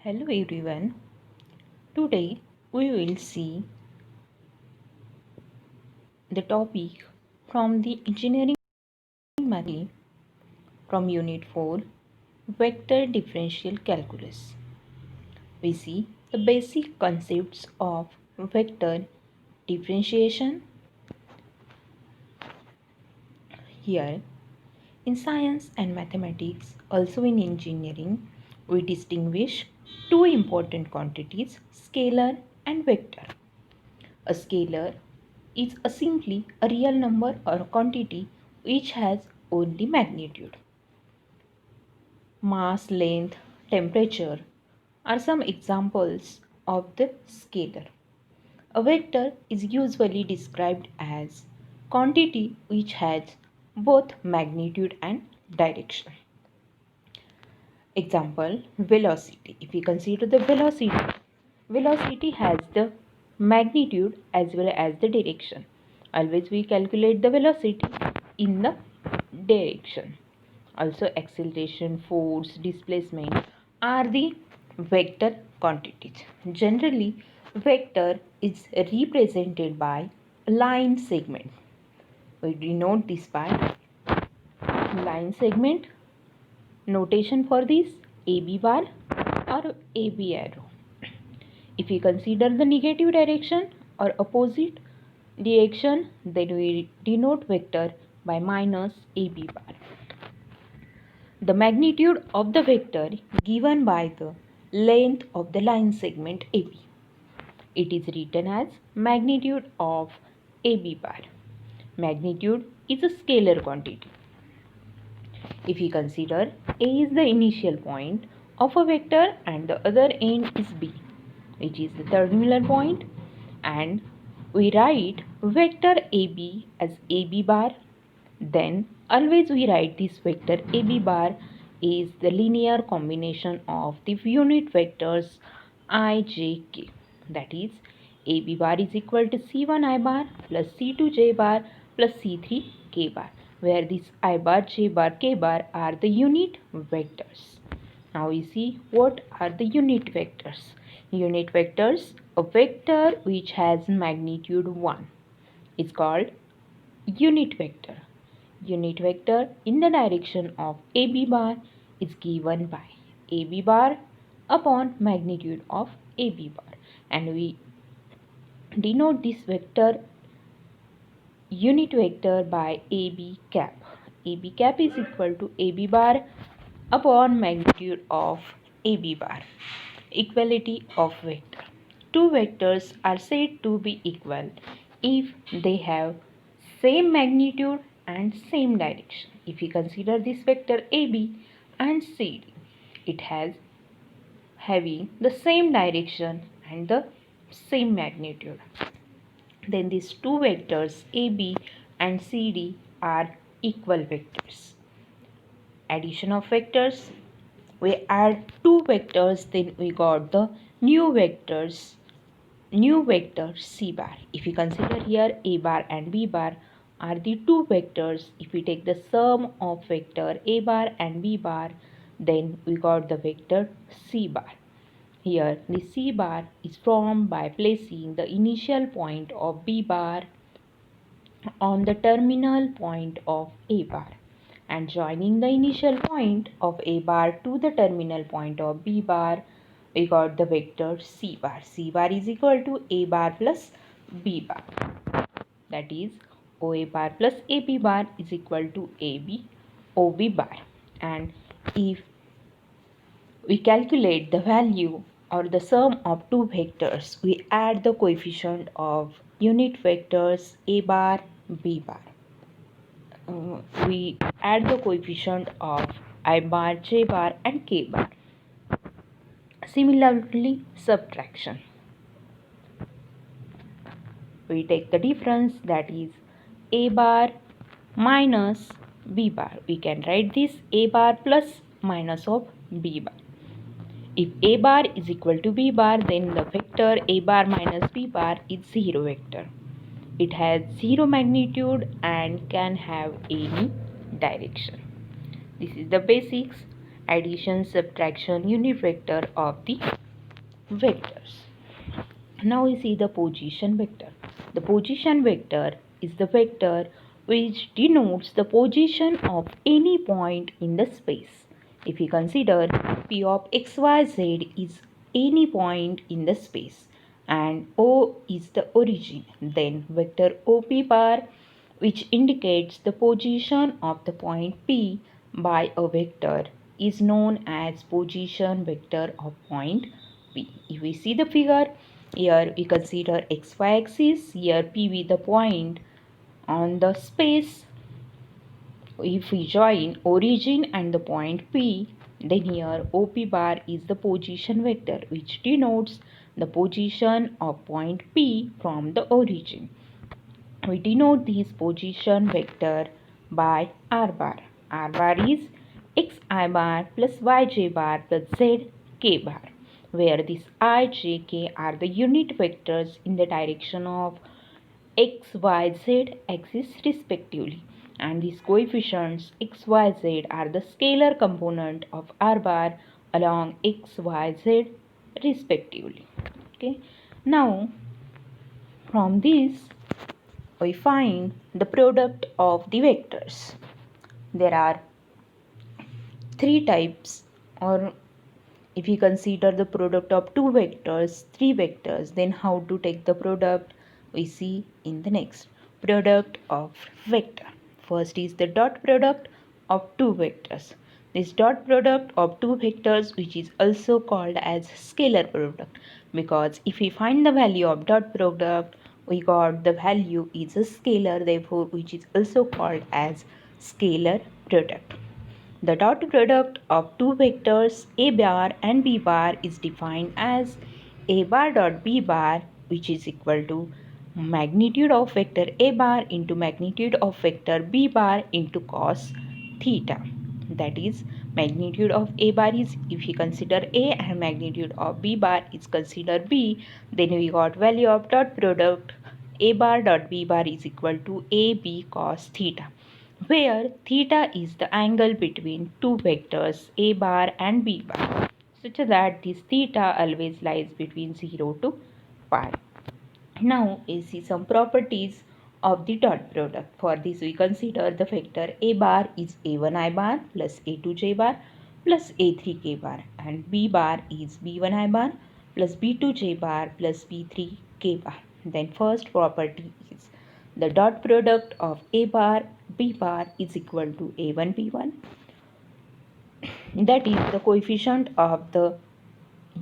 Hello everyone. Today we will see the topic from the engineering mathematics from unit 4 vector differential calculus. We see the basic concepts of vector differentiation. Here in science and mathematics, also in engineering, we distinguish two important quantities, scalar and vector. A scalar is simply a real number or a quantity which has only magnitude. Mass, length, temperature are some examples of the scalar. A vector is usually described as quantity which has both magnitude and direction. Example, velocity. If we consider the velocity has the magnitude as well as the direction. Always we calculate the velocity in the direction. Also acceleration, force, displacement are the vector quantities. Generally, vector is represented by line segment. We denote this by line segment. Notation for this AB bar or AB arrow. If we consider the negative direction or opposite direction, then we denote vector by minus AB bar. The magnitude of the vector given by the length of the line segment AB. It is written as magnitude of AB bar. Magnitude is a scalar quantity. If we consider A is the initial point of a vector and the other end is B, which is the terminal point, and we write vector AB as AB bar, then always we write this vector AB bar is the linear combination of the unit vectors I, j, k. That is AB bar is equal to C1 I bar plus C2 j bar plus C3 k bar, where this I bar, j bar, k bar are the unit vectors. Now we see what are the unit vectors. Unit vectors, a vector which has magnitude 1 is called unit vector. Unit vector in the direction of AB bar is given by AB bar upon magnitude of AB bar, and we denote this vector unit vector by AB cap. AB cap is equal to AB bar upon magnitude of AB bar. Equality of vector. Two vectors are said to be equal if they have same magnitude and same direction. If we consider this vector AB and CD, it has having the same direction and the same magnitude. Then these two vectors AB and CD are equal vectors. Addition of vectors, we add two vectors, then we got the new vector C bar. If we consider here A bar and B bar are the two vectors, if we take the sum of vector A bar and B bar, then we got the vector C bar. Here the C bar is formed by placing the initial point of B bar on the terminal point of A bar and joining the initial point of A bar to the terminal point of B bar, we got the vector C bar. C bar is equal to A bar plus B bar. That is OA bar plus AB bar is equal to OB bar. And if we calculate the value or the sum of two vectors, we add the coefficient of unit vectors A bar, B bar. We add the coefficient of I bar, j bar and k bar. Similarly, subtraction. We take the difference, that is A bar minus B bar. We can write this A bar plus minus of B bar. If A bar is equal to B bar, then the vector A bar minus B bar is zero vector. It has zero magnitude and can have any direction. This is the basics. addition, subtraction, unit vector of the vectors. Now we see the position vector. The position vector is the vector which denotes the position of any point in the space. If we consider P of xyz is any point in the space and O is the origin, then vector OP bar, which indicates the position of the point P by a vector, is known as position vector of point P. If we see the figure, here we consider xy axis, here P be the point on the space. If we join origin and the point P, then here OP bar is the position vector which denotes the position of point P from the origin. We denote this position vector by R bar. R bar is xi bar plus yj bar plus zk bar, where these I, j, k are the unit vectors in the direction of x, y, z axis respectively, and these coefficients x, y, z are the scalar component of R bar along x, y, z respectively. Okay. Now from this we find the product of the vectors. There are three types, or if we consider the product of two vectors, three vectors, then how to take the product we see in the next. Product of vector. First is the dot product of two vectors. This dot product of two vectors, which is also called as scalar product, because if we find the value of dot product, we got the value is a scalar, therefore which is also called as scalar product. The dot product of two vectors a bar and b bar is defined as a bar dot b bar, which is equal to magnitude of vector a bar into magnitude of vector b bar into cos theta. That is, magnitude of a bar is, if we consider a and magnitude of b bar is considered b, then we got value of dot product a bar dot b bar is equal to ab cos theta, where theta is the angle between two vectors a bar and b bar, such that this theta always lies between 0 to pi. Now we see some properties of the dot product. For this we consider the vector a bar is a1i bar plus a2j bar plus a3k bar, and b bar is b1i bar plus b2j bar plus b3k bar. Then first property is the dot product of a bar b bar is equal to a1 b1, that is the coefficient of the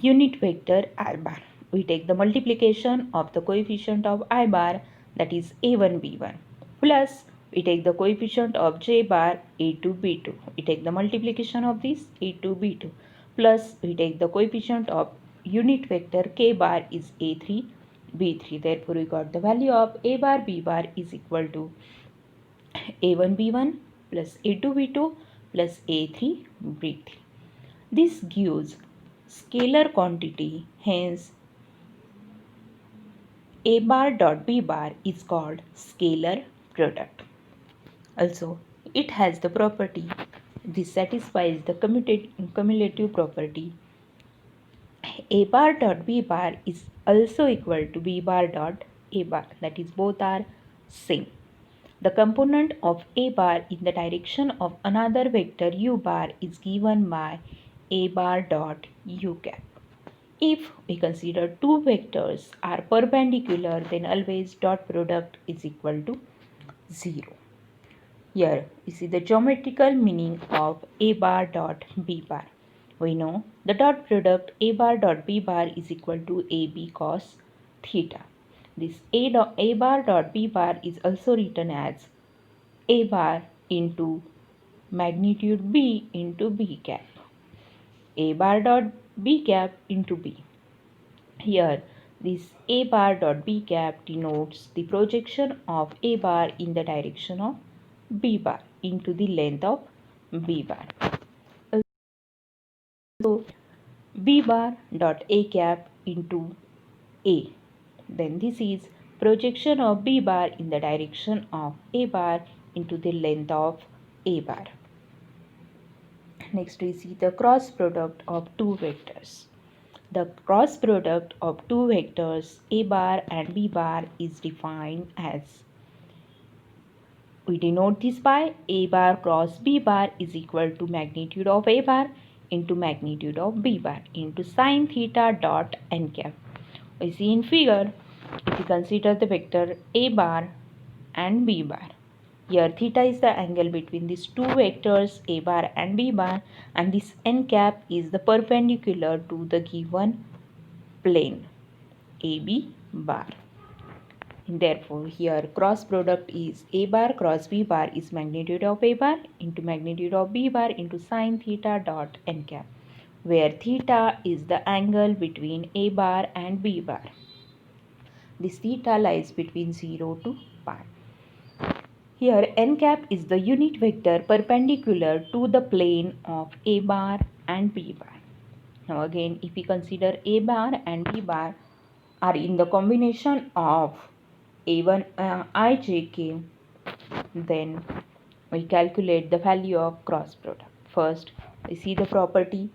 unit vector I bar. We take the multiplication of the coefficient of I bar, that is a1 b1, plus we take the coefficient of j bar a2 b2. We take the multiplication of this a2 b2, plus we take the coefficient of unit vector k bar is a3 b3. Therefore we got the value of a bar b bar is equal to a1 b1 plus a2 b2 plus a3 b3. This gives scalar quantity, hence a bar dot b bar is called scalar product. Also, it has the property, this satisfies the cumulative property. A bar dot b bar is also equal to b bar dot a bar, that is both are same. The component of a bar in the direction of another vector u bar is given by a bar dot u cap. If we consider two vectors are perpendicular, then always dot product is equal to 0. Here we see the geometrical meaning of a bar dot b bar. We know the dot product a bar dot b bar is equal to ab cos theta. This a bar dot b bar is also written as a bar into magnitude b into b cap, a bar dot b cap into b. Here this a bar dot b cap denotes the projection of a bar in the direction of b bar into the length of b bar. So b bar dot a cap into a, then this is projection of b bar in the direction of a bar into the length of a bar. Next we see the cross product of two vectors. The cross product of two vectors a bar and b bar is defined as, we denote this by a bar cross b bar is equal to magnitude of a bar into magnitude of b bar into sine theta dot n cap. We see in figure, if you consider the vector a bar and b bar. Here theta is the angle between these two vectors a bar and b bar, and this n cap is the perpendicular to the given plane AB bar. Therefore, here cross product is a bar cross b bar is magnitude of a bar into magnitude of b bar into sine theta dot n cap, where theta is the angle between a bar and b bar. This theta lies between 0 to pi. Here n cap is the unit vector perpendicular to the plane of a bar and b bar. Now again, if we consider a bar and b bar are in the combination of a1 ijk, then we calculate the value of cross product. First, we see the property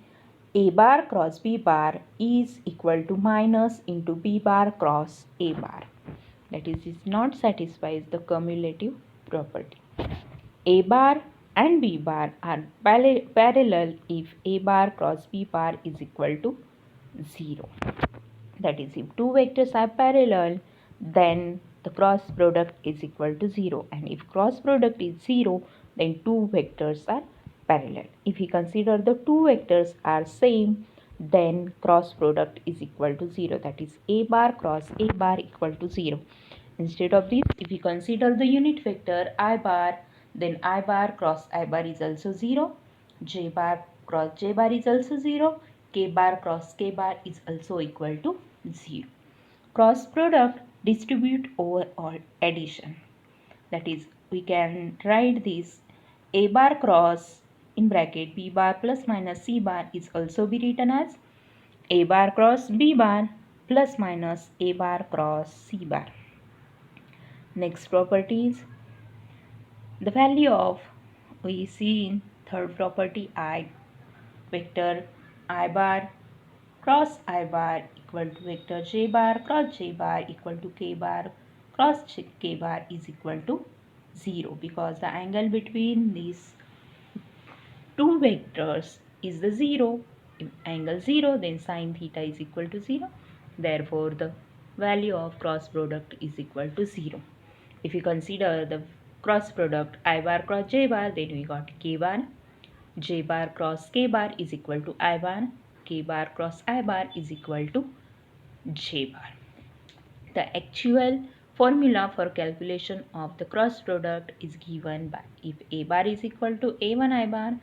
a bar cross b bar is equal to minus into b bar cross a bar. That is, it not satisfies the cumulative property. A bar and b bar are parallel if a bar cross b bar is equal to 0. That is, if two vectors are parallel, then the cross product is equal to 0, and if cross product is 0, then two vectors are parallel. If we consider the two vectors are same, then cross product is equal to 0, that is a bar cross a bar equal to 0. Instead of this, if we consider the unit vector I bar, then I bar cross I bar is also 0, j bar cross j bar is also 0, k bar cross k bar is also equal to 0. Cross product distribute over all addition. That is, we can write this a bar cross in bracket b bar plus minus c bar is also be written as a bar cross b bar plus minus a bar cross c bar. Next property is the value of, we see in third property I vector I bar cross I bar equal to vector j bar cross j bar equal to k bar cross k bar is equal to 0, because the angle between these two vectors is the 0. If angle 0, then sine theta is equal to 0. Therefore, the value of cross product is equal to 0. If you consider the cross product I bar cross j bar, then we got k bar, j bar cross k bar is equal to I bar, k bar cross I bar is equal to j bar. The actual formula for calculation of the cross product is given by, if a bar is equal to a1 I bar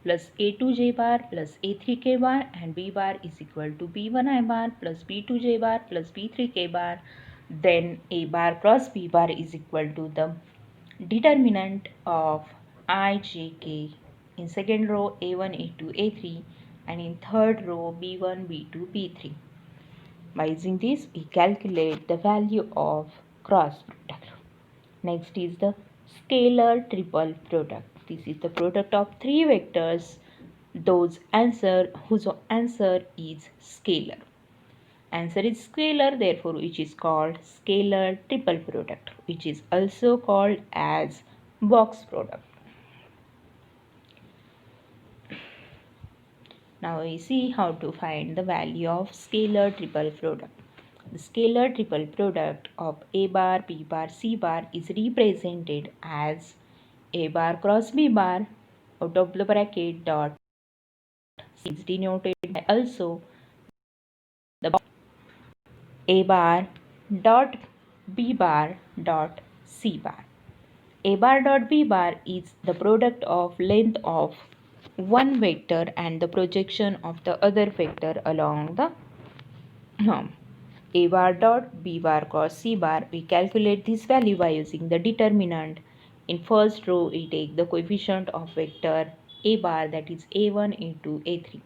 plus a2 j bar plus a3 k bar, and b bar is equal to b1 I bar plus b2 j bar plus b3 k bar, then a bar cross b bar is equal to the determinant of I, j, k in second row a1, a2, a3, and in third row b1, b2, b3. By using this, we calculate the value of cross product. Next is the scalar triple product. This is the product of three vectors whose answer is scalar. Answer is scalar, therefore which is called scalar triple product, which is also called as box product. Now we see how to find the value of scalar triple product. The scalar triple product of a bar, b bar, c bar is represented as a bar cross b bar out of the bracket dot c is denoted by also the a bar dot b bar dot c bar. A bar dot b bar is the product of length of one vector and the projection of the other vector along the norm. A bar dot b bar cross c bar, we calculate this value by using the determinant. In first row, we take the coefficient of vector a bar, that is a1, a2, a3.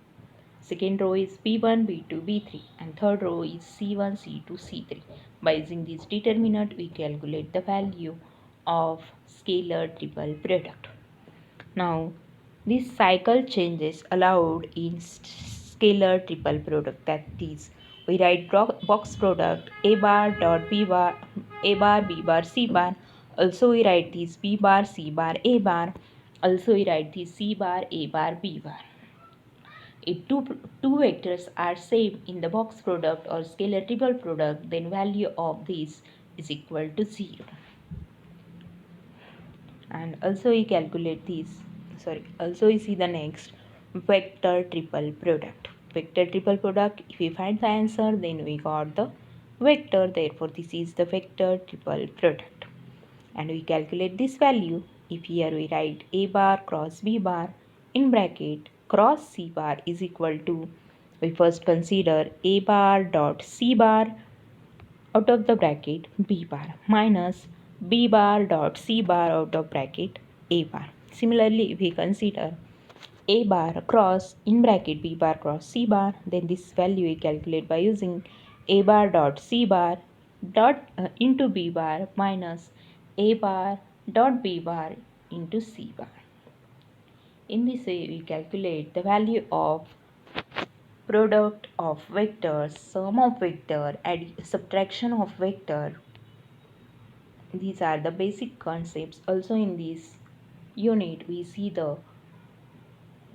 Second row is b1, b2, b3, and third row is c1, c2, c3. By using this determinant, we calculate the value of scalar triple product. Now, This cycle changes allowed in scalar triple product, that is we write box product a bar dot b bar c bar. Also we write this b bar c bar a bar. Also we write this c bar a bar b bar. If two vectors are same in the box product or scalar triple product, then value of this is equal to 0. And also we calculate this, also we see the next vector triple product. Vector triple product, if we find the answer, then we got the vector, therefore this is the vector triple product. And we calculate this value. If here we write a bar cross b bar in bracket cross c bar is equal to, we first consider a bar dot c bar out of the bracket b bar minus b bar dot c bar out of bracket a bar. Similarly, if we consider a bar cross in bracket b bar cross c bar, then this value we calculate by using a bar dot c bar into b bar minus a bar dot b bar into c bar. In this way, we calculate the value of product of vectors, sum of vector, subtraction of vector. These are the basic concepts. Also in this unit, we see the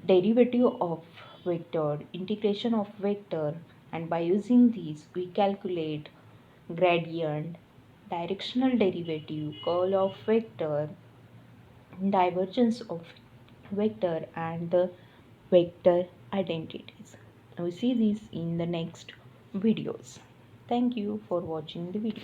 derivative of vector, integration of vector, and by using these we calculate gradient, directional derivative, curl of vector, divergence of vector, and the vector identities. We see this in the next videos. Thank you for watching the video.